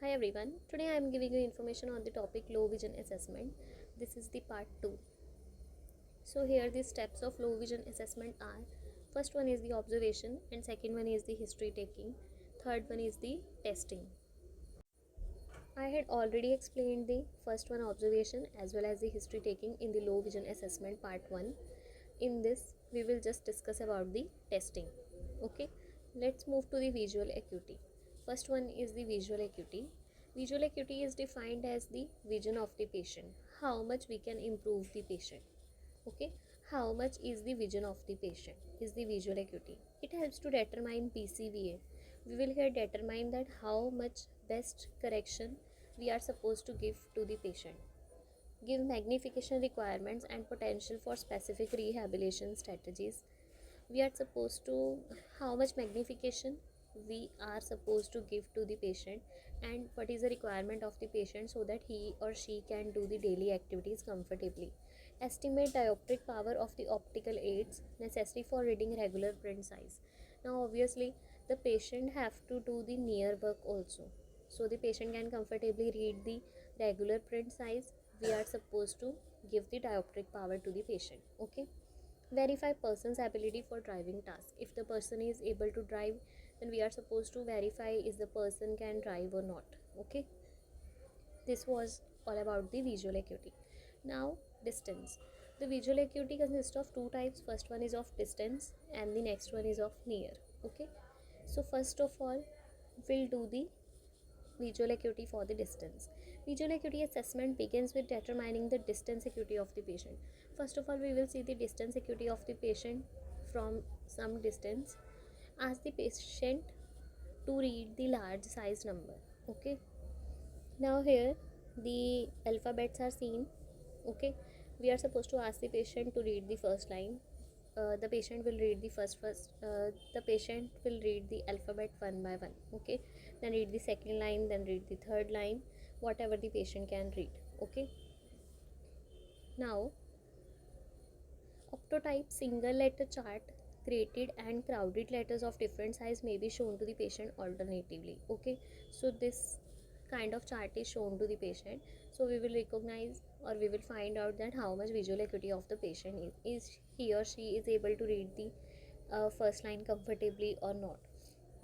Hi everyone, today I am giving you information on the topic low vision assessment. This is the part 2. So here the steps of low vision assessment are: first one is the observation, and second one is the history taking, third one is the testing. I had already explained the first one, observation, as well as the history taking in the low vision assessment part 1. In this we will just discuss about the testing. Okay, let's move to the visual acuity. First one is the visual acuity. Visual acuity is defined as the vision of the patient, how much we can improve the patient. Okay, how much is the vision of the patient is the visual acuity. It helps to determine BCVA. We will here determine that how much best correction we are supposed to give to the patient, give magnification requirements and potential for specific rehabilitation strategies. We are supposed to, how much magnification we are supposed to give to the patient, and what is the requirement of the patient so that he or she can do the daily activities comfortably. Estimate dioptric power of the optical aids necessary for reading regular print size. Now obviously the patient have to do the near work also, so the patient can comfortably read the regular print size. We are supposed to give the dioptric power to the patient. Okay, verify person's ability for driving task. If the person is able to drive, then we are supposed to verify if the person can drive or not. Okay, this was all about the visual acuity. Now distance. The visual acuity consists of two types. First one is of distance and the next one is of near. Okay, so first of all we'll do the visual acuity for the distance. Visual acuity assessment begins with determining the distance acuity of the patient. First of all, we will see the distance acuity of the patient from some distance. Ask the patient to read the large size number. Okay. Now here the alphabets are seen. Okay. We are supposed to ask the patient to read the first line. The patient will read the the patient will read the alphabet one by one. Okay, then read the second line, then read the third line, whatever the patient can read. Okay, now optotype single letter chart, created and crowded letters of different size may be shown to the patient alternatively. Okay, so this kind of chart is shown to the patient, so we will recognize or we will find out that how much visual acuity of the patient is he or she is able to read the first line comfortably or not,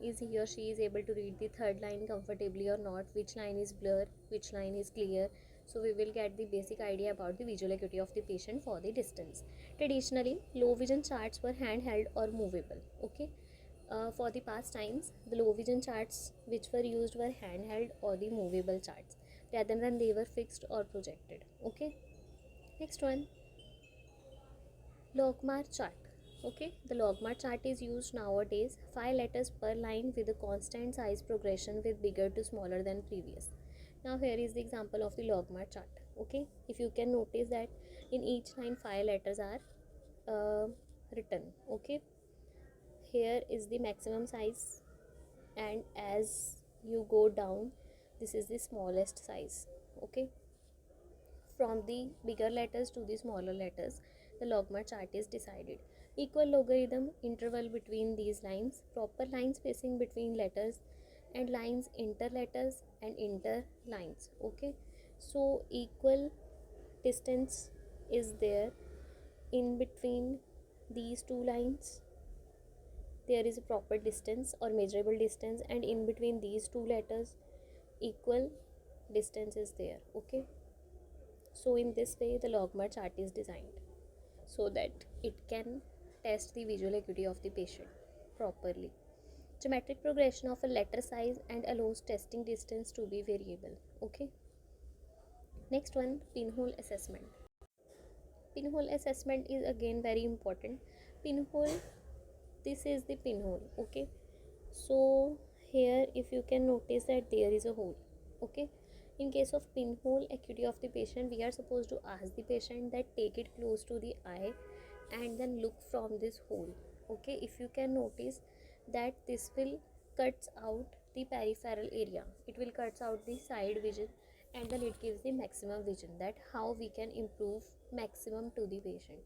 is he or she is able to read the third line comfortably or not, which line is blur, which line is clear. So we will get the basic idea about the visual acuity of the patient for the distance. Traditionally low vision charts were handheld or movable. Okay, for the past times the low vision charts which were used were handheld or the movable charts rather than they were fixed or projected. Okay, next one, logmar chart. Okay, the logmar chart is used nowadays, 5 letters per line with a constant size progression with bigger to smaller than previous. Now here is the example of the logmar chart. Okay, if you can notice that in each line 5 letters are written. Okay, here is the maximum size, and as you go down this is the smallest size. Okay, from the bigger letters to the smaller letters, the logmar chart is decided. Equal logarithm interval between these lines, proper line spacing between letters and lines, inter letters and inter lines. Okay, so equal distance is there in between these two lines. There is a proper distance or measurable distance, and in between these two letters equal distance is there. Okay, so in this way the logmar chart is designed so that it can test the visual acuity of the patient properly. Geometric progression of a letter size and allows testing distance to be variable. Okay, next one, pinhole assessment. Pinhole assessment is again very important. Pinhole, this is the pinhole. Okay, so here if you can notice that there is a hole. Okay, in case of pinhole acuity of the patient, we are supposed to ask the patient that take it close to the eye and then look from this hole. Okay, if you can notice that this will cuts out the peripheral area, it will cuts out the side vision, and then it gives the maximum vision, that how we can improve maximum to the patient.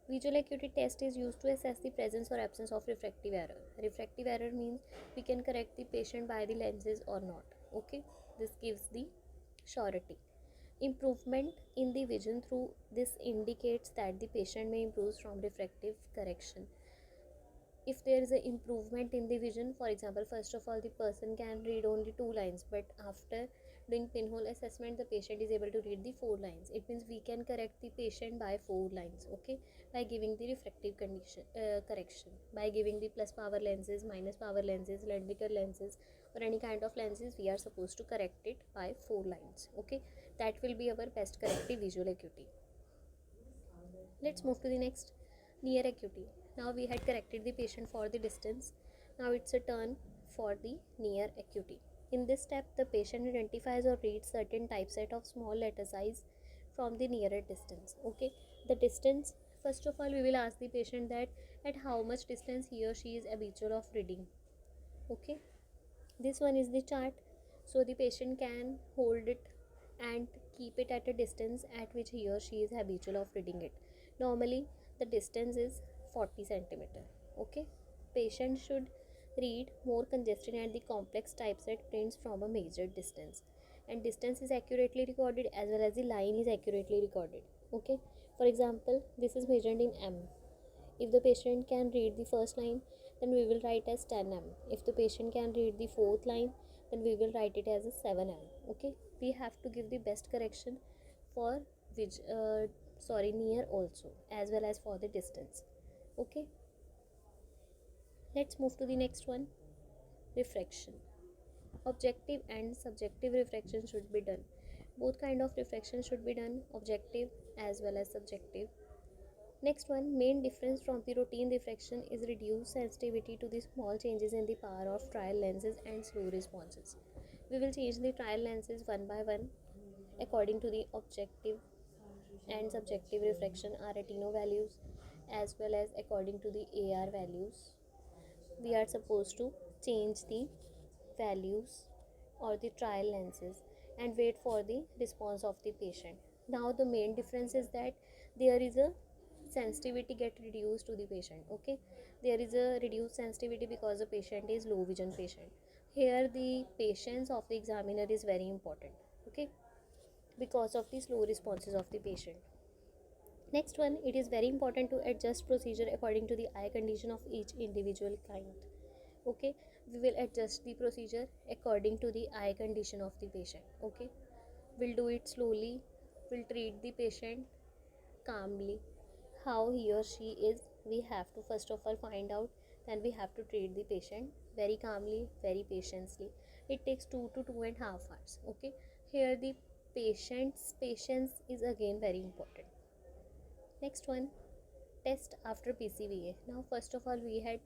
Visual acuity test is used to assess the presence or absence of refractive error. Refractive error means we can correct the patient by the lenses or not. Okay, This gives the surety. Improvement in the vision through this indicates that the patient may improve from refractive correction. If there is an improvement in the vision, for example, first of all the person can read only 2 lines, but after doing pinhole assessment the patient is able to read the 4 lines. It means we can correct the patient by 4 lines, okay, by giving the refractive correction, by giving the plus power lenses, minus power lenses, lenticular lenses, or any kind of lenses. We are supposed to correct it by 4 lines, okay. That will be our best corrective visual acuity. Let's move to the next, near acuity. Now we had corrected the patient for the distance. Now it's a turn for the near acuity. In this step, the patient identifies or reads certain typeset of small letter size from the nearer distance. Okay, the distance. First of all, we will ask the patient that at how much distance he or she is habitual of reading. Okay, this one is the chart, so the patient can hold it and keep it at a distance at which he or she is habitual of reading it. Normally the distance is 40 centimeter. Okay, patient should read more congestion and the complex typeset prints from a measured distance, and distance is accurately recorded as well as the line is accurately recorded. Okay, for example, this is measured in m. If the patient can read the first line, then we will write as 10 m. If the patient can read the fourth line, then we will write it as a 7 m. Okay, we have to give the best correction for which near also, as well as for the distance. Okay, let's move to the next one, refraction. Objective and subjective refraction should be done. Both kind of refraction should be done, objective as well as subjective. Next one, main difference from the routine refraction is reduced sensitivity to the small changes in the power of trial lenses and slow responses. We will change the trial lenses one by one according to the objective and subjective refraction are retino values, as well as according to the AR values. We are supposed to change the values or the trial lenses and wait for the response of the patient. Now the main difference is that there is a sensitivity get reduced to the patient. Okay, there is a reduced sensitivity because the patient is low vision patient. Here the patience of the examiner is very important. Okay, because of the slow responses of the patient. Next one, it is very important to adjust procedure according to the eye condition of each individual client. Okay, we will adjust the procedure according to the eye condition of the patient. Okay, we'll do it slowly, we'll treat the patient calmly. How he or she is, we have to first of all find out, then we have to treat the patient very calmly, very patiently. It takes 2 to 2.5 hours. Okay, here the patient's patience is again very important. Next one, test after PCVA. Now first of all we had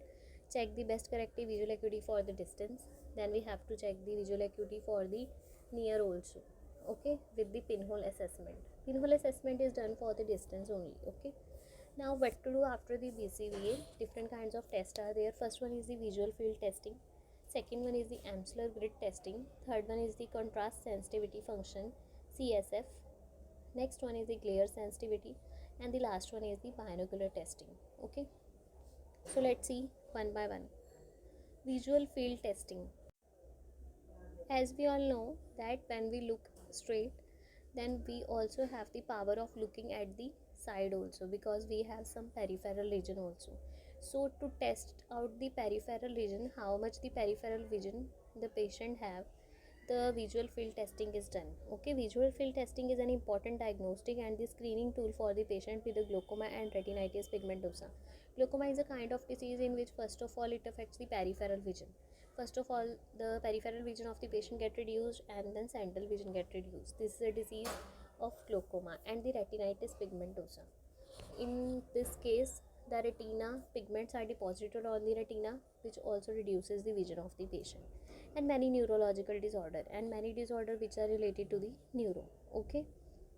checked the best corrective visual acuity for the distance, then we have to check the visual acuity for the near also. Okay, with the pinhole assessment. Pinhole assessment is done for the distance only. Okay, now what to do after the BCVA? Different kinds of tests are there. First one is the visual field testing, second one is the Amsler grid testing, third one is the contrast sensitivity function, CSF, next one is the glare sensitivity, and the last one is the binocular testing. Okay, so let's see one by one. Visual field testing. As we all know that when we look straight, then we also have the power of looking at the side also, because we have some peripheral region also. So to test out the peripheral region, how much the peripheral vision the patient have, the visual field testing is done. Okay, visual field testing is an important diagnostic and the screening tool for the patient with the glaucoma and retinitis pigmentosa. Glaucoma is a kind of disease in which first of all it affects the peripheral vision. First of all, the peripheral vision of the patient get reduced and then central vision get reduced. This is a disease of glaucoma and the retinitis pigmentosa. In this case, the retina pigments are deposited on the retina, which also reduces the vision of the patient. And many neurological disorder and many disorder which are related to the neuro, okay,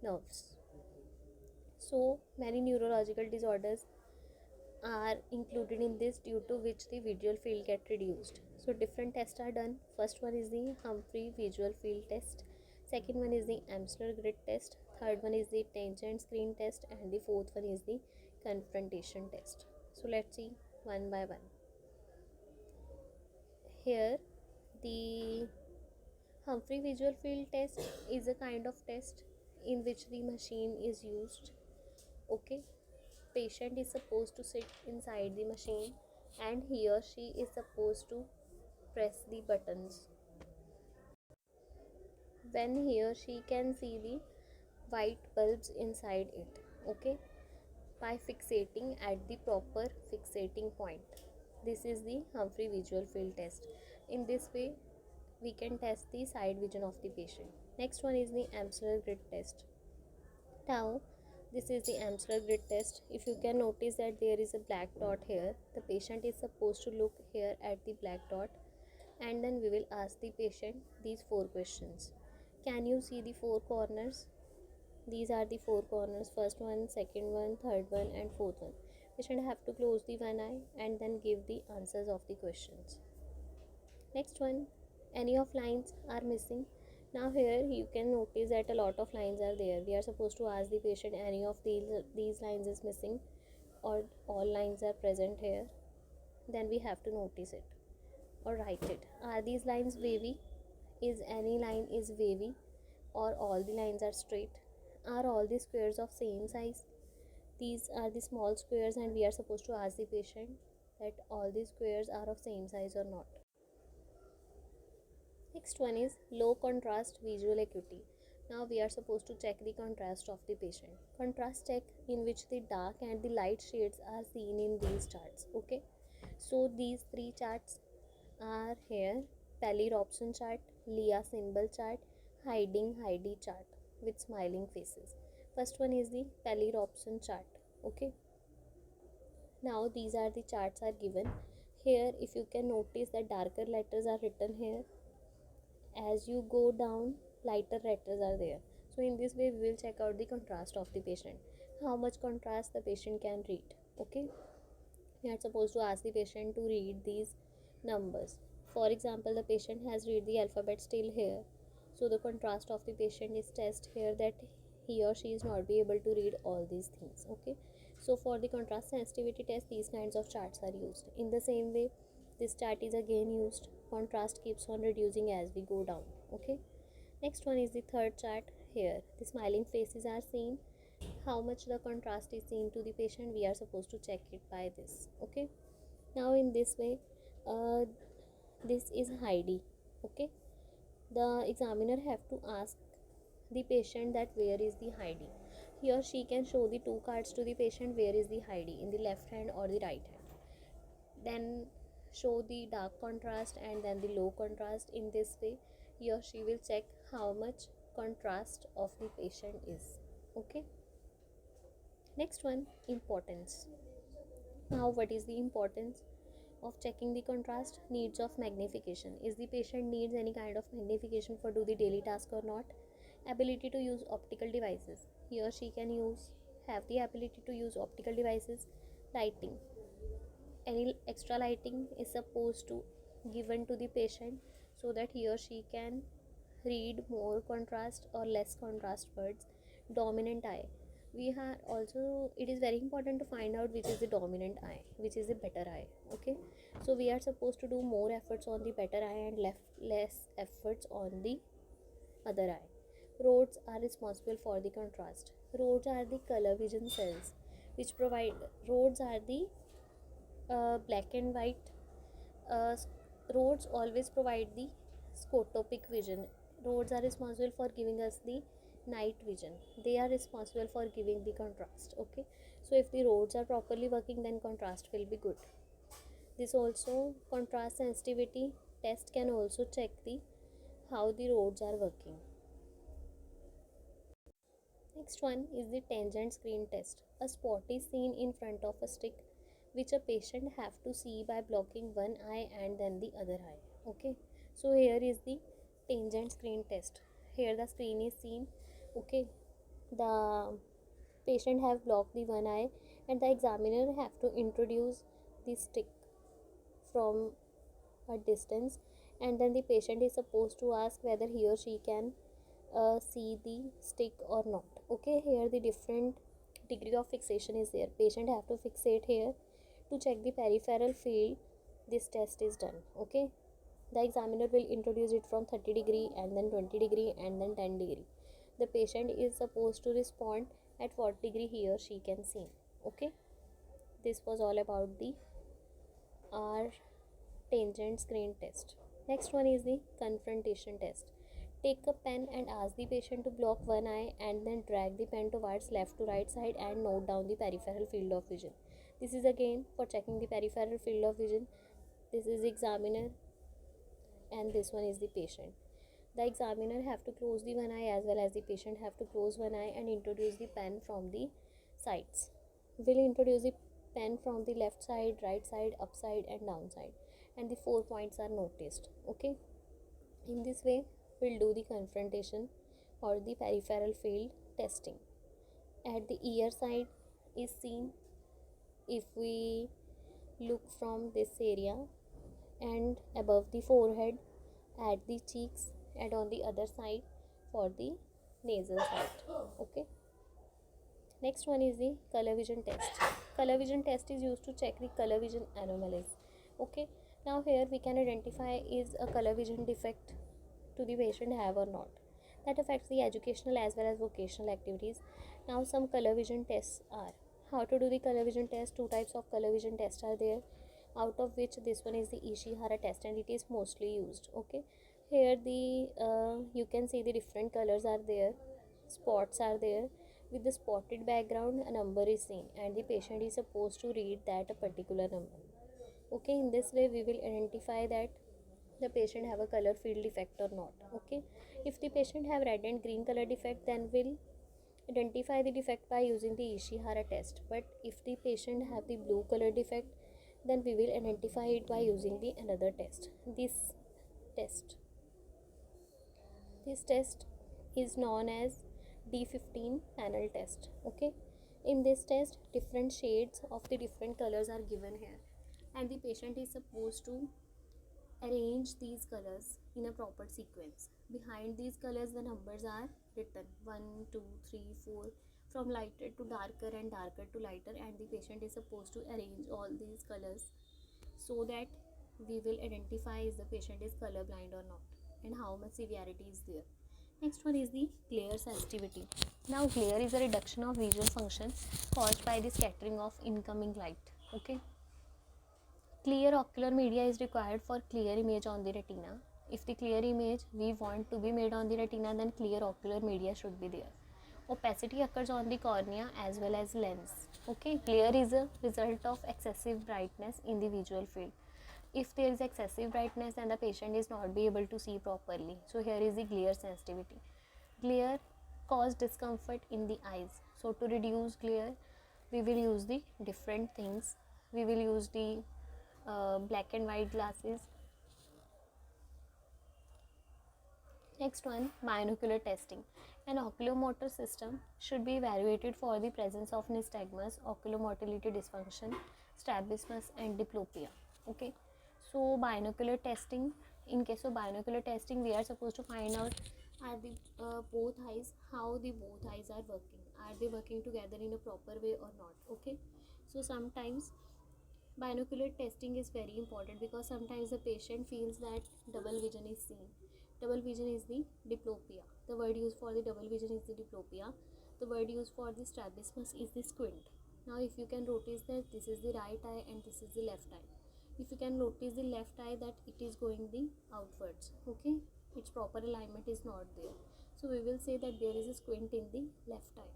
nerves. So many neurological disorders are included in this, due to which the visual field get reduced. So different tests are done. First one is the Humphrey visual field test, second one is the Amsler grid test, third one is the tangent screen test, and the fourth one is the confrontation test. So let's see one by one. Here the Humphrey visual field test is a kind of test in which the machine is used. Okay, patient is supposed to sit inside the machine and he or she is supposed to press the buttons. When he or she can see the white bulbs inside it, okay, by fixating at the proper fixating point. This is the Humphrey visual field test. In this way, we can test the side vision of the patient. Next one is the Amsler grid test. Now, this is the Amsler grid test. If you can notice that there is a black dot here, the patient is supposed to look here at the black dot, and then we will ask the patient these four questions. Can you see the four corners? These are the four corners, first one, second one, third one, and fourth one. Patient have to close the one eye and then give the answers of the questions. Next one, any of lines are missing. Now here you can notice that a lot of lines are there. We are supposed to ask the patient any of these lines is missing or all lines are present here. Then we have to notice it or write it. Are these lines wavy? Is any line is wavy or all the lines are straight? Are all the squares of same size? These are the small squares and we are supposed to ask the patient that all the squares are of same size or not. Next one is low contrast visual acuity. Now we are supposed to check the contrast of the patient. Contrast check in which the dark and the light shades are seen in these charts. Okay, so these three charts are here: Pally-Robson chart, Leah symbol chart, hiding Heidi chart with smiling faces. First one is the Pally-Robson chart. Okay, now these are the charts are given here. If you can notice that darker letters are written here, as you go down lighter letters are there. So in this way we will check out the contrast of the patient, how much contrast the patient can read. Okay, we are supposed to ask the patient to read these numbers. For example, the patient has read the alphabet still here, so the contrast of the patient is test here that he or she is not be able to read all these things. Okay, so for the contrast sensitivity test these kinds of charts are used. In the same way this chart is again used. Contrast keeps on reducing as we go down. Okay, next one is the third chart. Here the smiling faces are seen. How much the contrast is seen to the patient, we are supposed to check it by this. Okay, now in this way uh, this is Heidi. Okay, the examiner have to ask the patient that where is the Heidi. He or she can show the two cards to the patient, where is the Heidi, in the left hand or the right hand. Then show the dark contrast and then the low contrast. In this way he or she will check how much contrast of the patient is. Okay, next one, importance. Now what is the importance of checking the contrast? Needs of magnification. Is the patient needs any kind of magnification for do the daily task or not? Ability to use optical devices. He or she can have the ability to use optical devices. Lighting. Any extra lighting is supposed to given to the patient so that he or she can read more contrast or less contrast words. Dominant eye. We have also, it is very important to find out which is the dominant eye, which is the better eye. Okay, so we are supposed to do more efforts on the better eye and less efforts on the other eye. Rods are responsible for the contrast. Rods are the color vision cells which provide, rods are the black and white. uh, Rods always provide the scotopic vision. Rods are responsible for giving us the night vision. They are responsible for giving the contrast. Okay, so if the rods are properly working then contrast will be good. This also, contrast sensitivity test can also check the how the rods are working. Next one is the tangent screen test. A spot is seen in front of a stick which a patient have to see by blocking one eye and then the other eye. Okay, so here is the tangent screen test. Here the screen is seen. Okay, the patient have blocked the one eye and the examiner have to introduce the stick from a distance, and then the patient is supposed to ask whether he or she can see the stick or not. Okay, here the different degree of fixation is there. Patient have to fixate here to check the peripheral field. This test is done. Okay, The examiner will introduce it from 30 degree and then 20 degree and then 10 degree. The patient is supposed to respond at what degree he or she can see. Okay, this was all about the R tangent screen test. Next one is the confrontation test. Take a pen and ask the patient to block one eye and then drag the pen towards left to right side and note down the peripheral field of vision. This is again for checking the peripheral field of vision. This is the examiner and this one is the patient. The examiner have to close the one eye as well as the patient have to close one eye and introduce the pen from the sides. We'll introduce the pen from the left side, right side, up side and down side, and the 4 points are noticed. Okay, in this way we'll do the confrontation or the peripheral field testing. At the ear side is seen if we look from this area, and above the forehead, at the cheeks, and on the other side for the nasal side. Okay, next one is the color vision test. Color vision test is used to check the color vision anomalies. Okay, now here we can identify is a color vision defect to the patient have or not. That affects the educational as well as vocational activities. Now some color vision tests are. How to do the color vision test? Two types of color vision tests are there, out of which this one is the Ishihara test and it is mostly used. Okay, here the you can see the different colors are there, spots are there. With the spotted background, a number is seen and the patient is supposed to read that a particular number. Okay, in this way we will identify that the patient have a color field defect or not. Okay, if the patient have red and green color defect, then we'll identify the defect by using the Ishihara test. But if the patient have the blue color defect, then we will identify it by using the another test. Test this test is known as D15 panel test. Okay, in this test different shades of the different colors are given here and the patient is supposed to arrange these colors in a proper sequence. Behind these colors the numbers are written 1, 2, 3, 4, from lighter to darker and darker to lighter, and the patient is supposed to arrange all these colors so that we will identify if the patient is color blind or not and how much severity is there. Next one is the glare sensitivity. Now glare is a reduction of visual function caused by the scattering of incoming light. Okay, clear ocular media is required for clear image on the retina. If the clear image we want to be made on the retina, then clear ocular media should be there. Opacity occurs on the cornea as well as lens. Okay, glare is a result of excessive brightness in the visual field. If there is excessive brightness, then the patient is not be able to see properly. So here is the glare sensitivity. Glare cause discomfort in the eyes. So to reduce glare, we will use the different things. We will use the black and white glasses. Next one, binocular testing. An oculomotor system should be evaluated for the presence of nystagmus, oculomotility dysfunction, strabismus and diplopia. Okay, so binocular testing, in case of binocular testing, we are supposed to find out are the both eyes, how the both eyes are working, are they working together in a proper way or not. Okay, so sometimes binocular testing is very important because sometimes the patient feels that double vision is seen. Double vision is the diplopia. The word used for the double vision is the diplopia. The word used for the strabismus is the squint. Now if you can notice that this is the right eye and this is the left eye. If you can notice the left eye that it is going the outwards. Okay, its proper alignment is not there. So we will say that there is a squint in the left eye.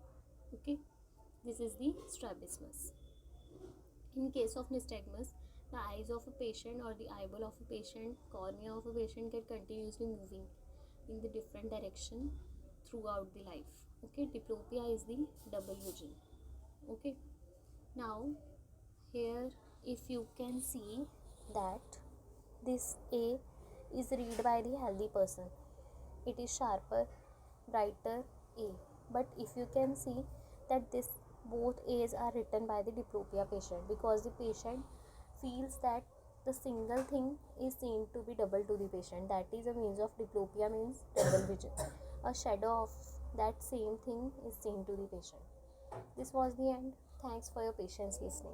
Okay, this is the strabismus. In case of nystagmus, the eyes of a patient or the eyeball of a patient, cornea of a patient get continuously moving in the different direction throughout the life. Okay, diplopia is the double vision. Okay, now here if you can see that this A is read by the healthy person, it is sharper, brighter A. But if you can see that this both A's are written by the diplopia patient, because the patient feels that the single thing is seen to be double to the patient. That is a means of diplopia, means double vision. A shadow of that same thing is seen to the patient. This was the end. Thanks for your patience listening.